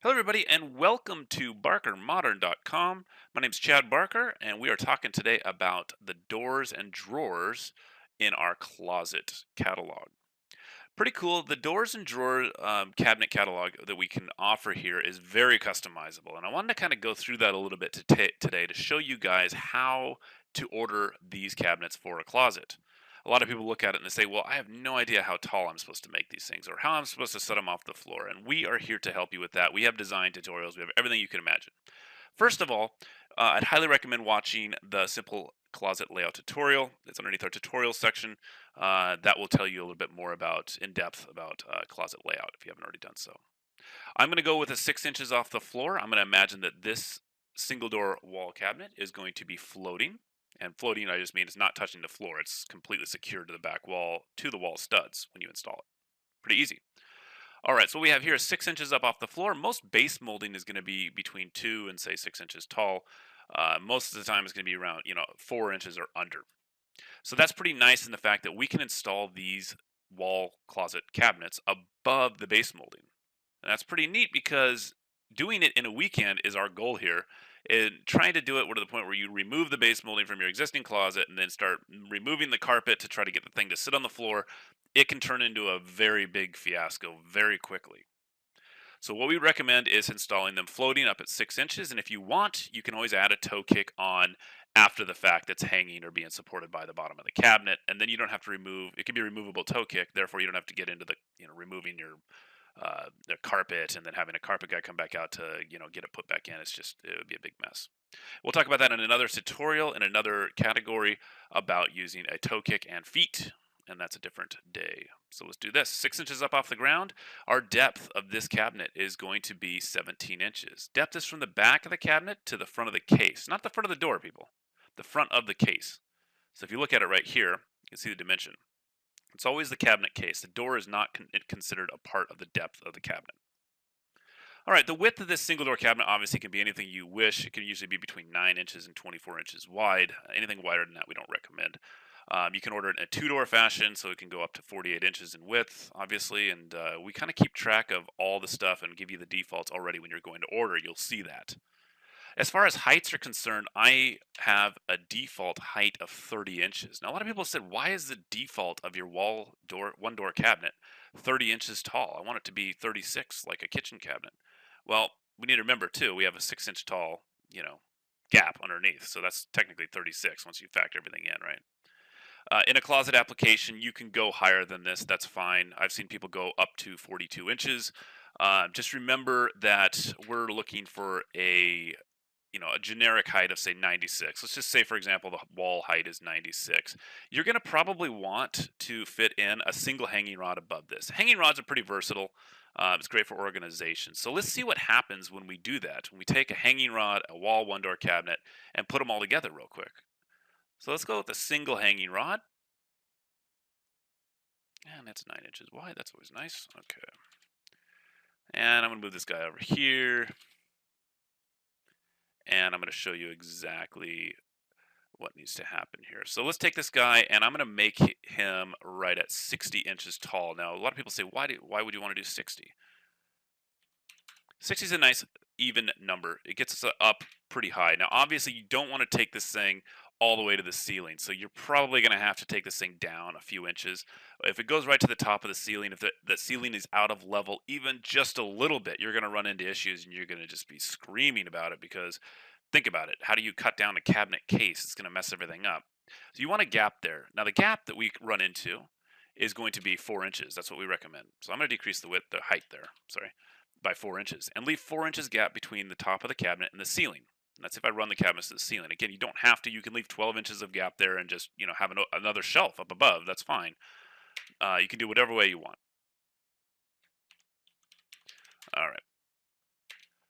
Hello, everybody, and welcome to BarkerModern.com. My name's Chad Barker, and we are talking today about the doors and drawers in our closet catalog. Pretty cool. The doors and drawer cabinet catalog that we can offer here is very customizable, and I wanted to kind of go through that a little bit today to show you guys how to order these cabinets for a closet. A lot of people look at it and they say, "Well, I have no idea how tall I'm supposed to make these things or how I'm supposed to set them off the floor." And we are here to help you with that. We have design tutorials, we have everything you can imagine. First of all, I'd highly recommend watching the simple closet layout tutorial. It's underneath our tutorial section. That will tell you a little bit more about in depth about closet layout if you haven't already done so. I'm going to go with a 6 inches off the floor. I'm going to imagine that this single door wall cabinet is going to be floating. And floating, I just mean it's not touching the floor. It's completely secured to the back wall, to the wall studs when you install it. Pretty easy. All right, so what we have here is 6 inches up off the floor. Most base molding is going to be between 2 and say 6 inches tall. Most of the time, it's going to be around 4 inches or under. So that's pretty nice in the fact that we can install these wall closet cabinets above the base molding. And that's pretty neat because doing it in a weekend is our goal here. And trying to do it to the point where you remove the base molding from your existing closet and then start removing the carpet to try to get the thing to sit on the floor, it can turn into a very big fiasco very quickly. So what we recommend is installing them floating up at 6 inches. And if you want, you can always add a toe kick on after the fact that's hanging or being supported by the bottom of the cabinet. And then you don't have to remove, it can be a removable toe kick. Therefore, you don't have to get into removing your the carpet and then having a carpet guy come back out to, get it put back in. It would be a big mess. We'll talk about that in another tutorial in another category about using a toe kick and feet, and that's a different day. So let's do this. 6 inches up off the ground. Our depth of this cabinet is going to be 17 inches. Depth is from the back of the cabinet to the front of the case, not the front of the door, people. The front of the case. So if you look at it right here, you can see the dimension. It's always the cabinet case. The door is not considered a part of the depth of the cabinet. All right, the width of this single door cabinet obviously can be anything you wish. It can usually be between 9 inches and 24 inches wide. Anything wider than that, we don't recommend. You can order it in a two-door fashion, so it can go up to 48 inches in width, obviously. And we kind of keep track of all the stuff and give you the defaults already when you're going to order. You'll see that. As far as heights are concerned, I have a default height of 30 inches. Now, a lot of people said, why is the default of your wall door, one door cabinet 30 inches tall? I want it to be 36, like a kitchen cabinet. Well, we need to remember too, we have a 6 inch tall, gap underneath. So that's technically 36 once you factor everything in, right? In a closet application, you can go higher than this. That's fine. I've seen people go up to 42 inches. Just remember that we're looking for a generic height of say 96. Let's just say, for example, the wall height is 96. You're going to probably want to fit in a single hanging rod above this. Hanging rods are pretty versatile. It's great for organization. So let's see what happens when we do that. When we take a hanging rod, a wall one door cabinet, and put them all together real quick. So let's go with a single hanging rod. And that's 9 inches wide. That's always nice. Okay. And I'm going to move this guy over here. And I'm going to show you exactly what needs to happen here. So let's take this guy and I'm going to make him right at 60 inches tall. Now, a lot of people say, why would you want to do 60? 60 is a nice even number. It gets us up pretty high. Now, obviously, you don't want to take this thing all the way to the ceiling. So you're probably going to have to take this thing down a few inches. If it goes right to the top of the ceiling, if the ceiling is out of level even just a little bit, you're going to run into issues and you're going to just be screaming about it because think about it. How do you cut down a cabinet case? It's going to mess everything up. So you want a gap there. Now the gap that we run into is going to be 4 inches. That's what we recommend. So I'm going to decrease the height there, sorry, by 4 inches and leave 4 inches gap between the top of the cabinet and the ceiling. And that's if I run the cabinets to the ceiling. Again, you don't have to. You can leave 12 inches of gap there and just, have another shelf up above. That's fine. You can do whatever way you want. All right.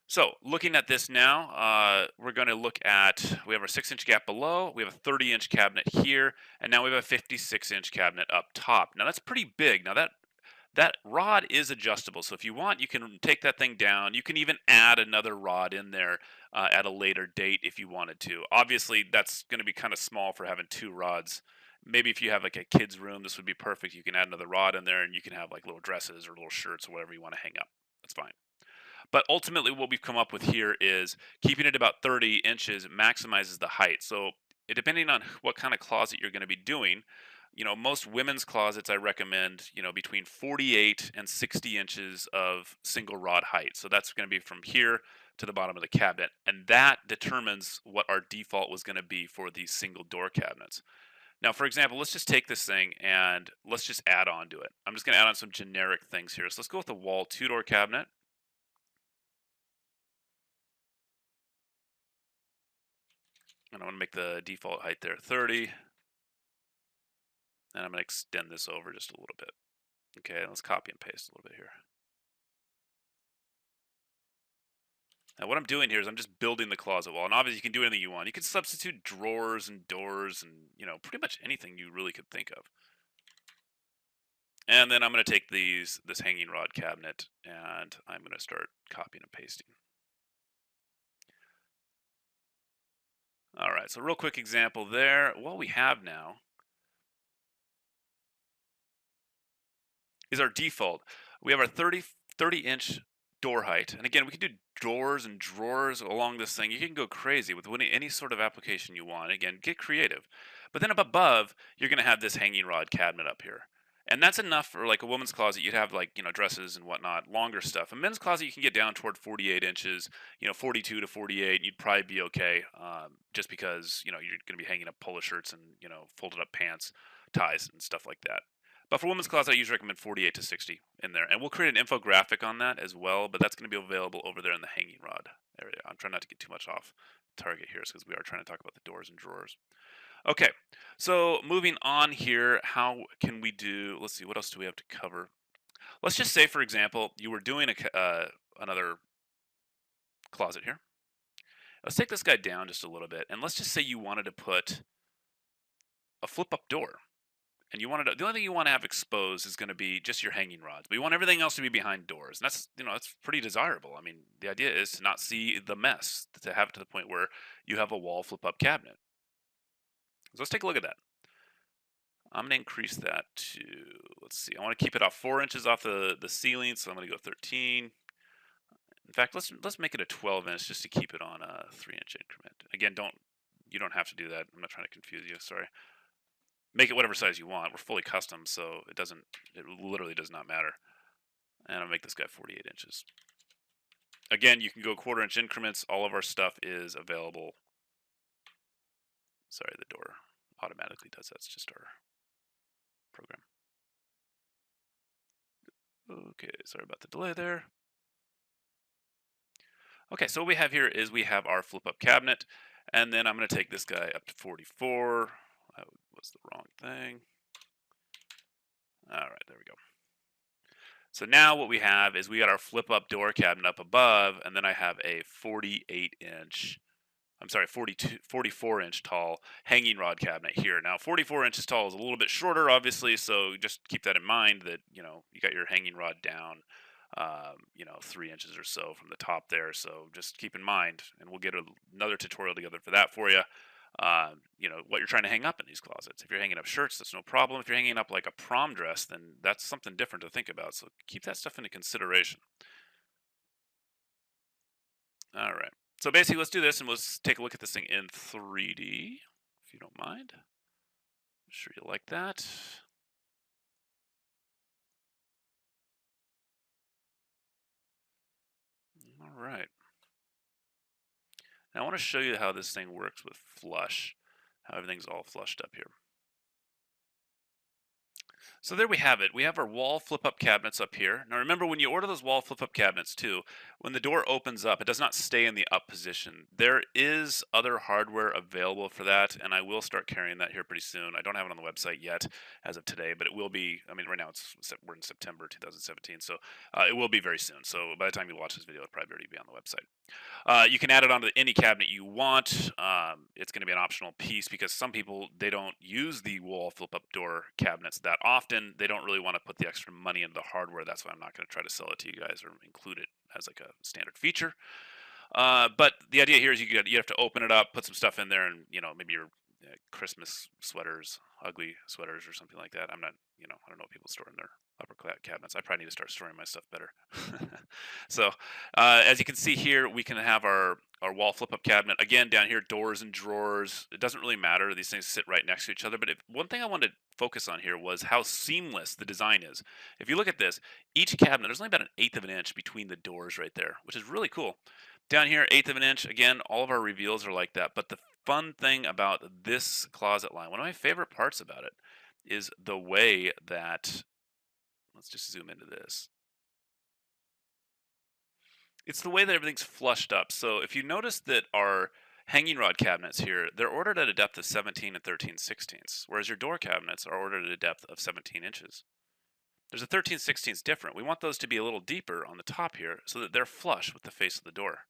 So looking at this now, we're going to look at, we have our 6 inch gap below, we have a 30 inch cabinet here, and now we have a 56 inch cabinet up top. Now that's pretty big. Now that rod is adjustable. So if you want, you can take that thing down. You can even add another rod in there at a later date if you wanted to. Obviously, that's going to be kind of small for having two rods. Maybe if you have like a kid's room, this would be perfect. You can add another rod in there and you can have like little dresses or little shirts or whatever you want to hang up. That's fine. But ultimately, what we've come up with here is keeping it about 30 inches maximizes the height. So depending on what kind of closet you're going to be doing, most women's closets I recommend, between 48 and 60 inches of single rod height. So that's going to be from here to the bottom of the cabinet. And that determines what our default was going to be for these single door cabinets. Now, for example, let's just take this thing and let's just add on to it. I'm just going to add on some generic things here. So let's go with the wall two-door cabinet. And I'm going to make the default height there 30. And I'm going to extend this over just a little bit. Okay, let's copy and paste a little bit here. Now what I'm doing here is I'm just building the closet wall. And obviously you can do anything you want. You can substitute drawers and doors and, pretty much anything you really could think of. And then I'm going to take this hanging rod cabinet and I'm going to start copying and pasting. All right, so real quick example there. What we have now is our default. We have our 30-inch door height. And again, we can do doors and drawers along this thing. You can go crazy with any sort of application you want. Again, get creative. But then up above, you're going to have this hanging rod cabinet up here. And that's enough for like a woman's closet. You'd have like, dresses and whatnot, longer stuff. A men's closet, you can get down toward 48 inches, 42 to 48. You'd probably be okay just because, you're going to be hanging up polo shirts and, folded up pants, ties and stuff like that. But for women's closet, I usually recommend 48 to 60 in there. And we'll create an infographic on that as well, but that's going to be available over there in the hanging rod area. I'm trying not to get too much off target here because we are trying to talk about the doors and drawers. Okay, so moving on here, how can we do, let's see, what else do we have to cover? Let's just say, for example, you were doing another closet here. Let's take this guy down just a little bit, and let's just say you wanted to put a flip-up door. And the only thing you want to have exposed is going to be just your hanging rods. But you want everything else to be behind doors. And that's pretty desirable. I mean, the idea is to not see the mess, to have it to the point where you have a wall flip-up cabinet. So let's take a look at that. I'm going to increase that to, let's see, I want to keep it off 4 inches off the ceiling, so I'm going to go 13. In fact, let's make it a 12-inch just to keep it on a 3-inch increment. Again, you don't have to do that. I'm not trying to confuse you, sorry. Make it whatever size you want. We're fully custom, so it literally does not matter. And I'll make this guy 48 inches. Again, you can go 1/4-inch increments. All of our stuff is available. Sorry, the door automatically does that. It's just our program. Okay, sorry about the delay there. Okay, so what we have here is we have our flip-up cabinet, and then I'm going to take this guy up to 44. That was the wrong thing. All right, there we go. So now what we have is we got our flip-up door cabinet up above, and then I have a 44-inch tall hanging rod cabinet here. Now, 44 inches tall is a little bit shorter, obviously, so just keep that in mind that, you got your hanging rod down, 3 inches or so from the top there. So just keep in mind, and we'll get another tutorial together for that for you. What you're trying to hang up in these closets. If you're hanging up shirts, that's no problem. If you're hanging up like a prom dress, then that's something different to think about. So keep that stuff into consideration. All right. So basically, let's do this, and let's take a look at this thing in 3D, if you don't mind. I'm sure you'll like that. All right. Now I want to show you how this thing works with flush, how everything's all flushed up here. So there we have it. We have our wall flip-up cabinets up here. Now remember, when you order those wall flip-up cabinets too, when the door opens up, it does not stay in the up position. There is other hardware available for that, and I will start carrying that here pretty soon. I don't have it on the website yet as of today, but it will be. I mean, right now we're in September 2017, so it will be very soon. So by the time you watch this video, it'll probably already be on the website. You can add it onto any cabinet you want. It's going to be an optional piece because some people, they don't use the wall flip-up door cabinets that often. They don't really want to put the extra money into the hardware. That's why I'm not going to try to sell it to you guys or include it as like a standard feature. But the idea here is you have to open it up, put some stuff in there, and maybe you're Christmas sweaters, ugly sweaters, or something like that. I'm not, I don't know what people store in their upper cabinets. I probably need to start storing my stuff better. So, as you can see here, we can have our wall flip-up cabinet. Again, down here, doors and drawers. It doesn't really matter. These things sit right next to each other. But one thing I wanted to focus on here was how seamless the design is. If you look at this, each cabinet, there's only about an eighth of an inch between the doors right there, which is really cool. Down here, eighth of an inch. Again, all of our reveals are like that. But the fun thing about this closet line, one of my favorite parts about it, is the way that, let's just zoom into this. It's the way that everything's flushed up. So if you notice that our hanging rod cabinets here, they're ordered at a depth of 17 and 13/16, whereas your door cabinets are ordered at a depth of 17 inches. There's a 13/16 different. We want those to be a little deeper on the top here so that they're flush with the face of the door.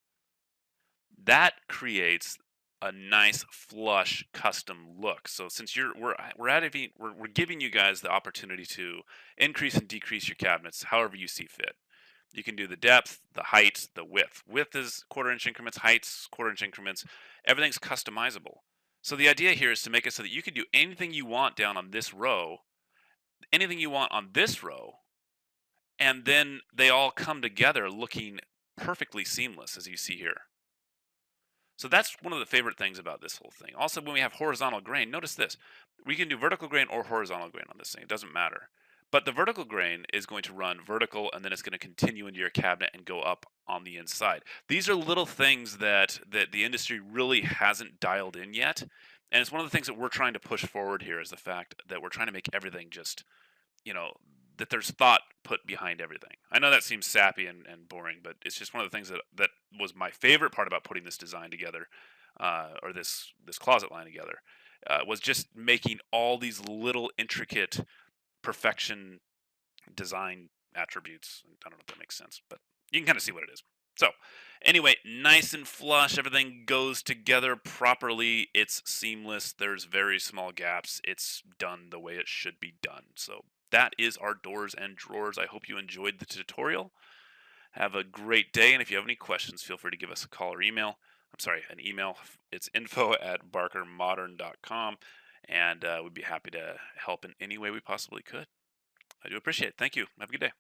That creates a nice flush custom look. So since we're giving you guys the opportunity to increase and decrease your cabinets however you see fit. You can do the depth, the height, the width. Width is quarter-inch increments, heights quarter-inch increments. Everything's customizable. So the idea here is to make it so that you can do anything you want down on this row, anything you want on this row, and then they all come together looking perfectly seamless, as you see here. So that's one of the favorite things about this whole thing. Also, when we have horizontal grain, notice this. We can do vertical grain or horizontal grain on this thing. It doesn't matter. But the vertical grain is going to run vertical, and then it's going to continue into your cabinet and go up on the inside. These are little things that the industry really hasn't dialed in yet. And it's one of the things that we're trying to push forward here is the fact that we're trying to make everything just, you know, that there's thought put behind everything. I know that seems sappy and boring, but it's just one of the things that was my favorite part about putting this design together, or this closet line together, was just making all these little intricate perfection design attributes. I don't know if that makes sense, but you can kind of see what it is. So anyway, nice and flush. Everything goes together properly. It's seamless. There's very small gaps. It's done the way it should be done. So that is our doors and drawers. I hope you enjoyed the tutorial. Have a great day. And if you have any questions, feel free to give us a call or email. I'm sorry, an email. It's info@barkermodern.com. And we'd be happy to help in any way we possibly could. I do appreciate it. Thank you. Have a good day.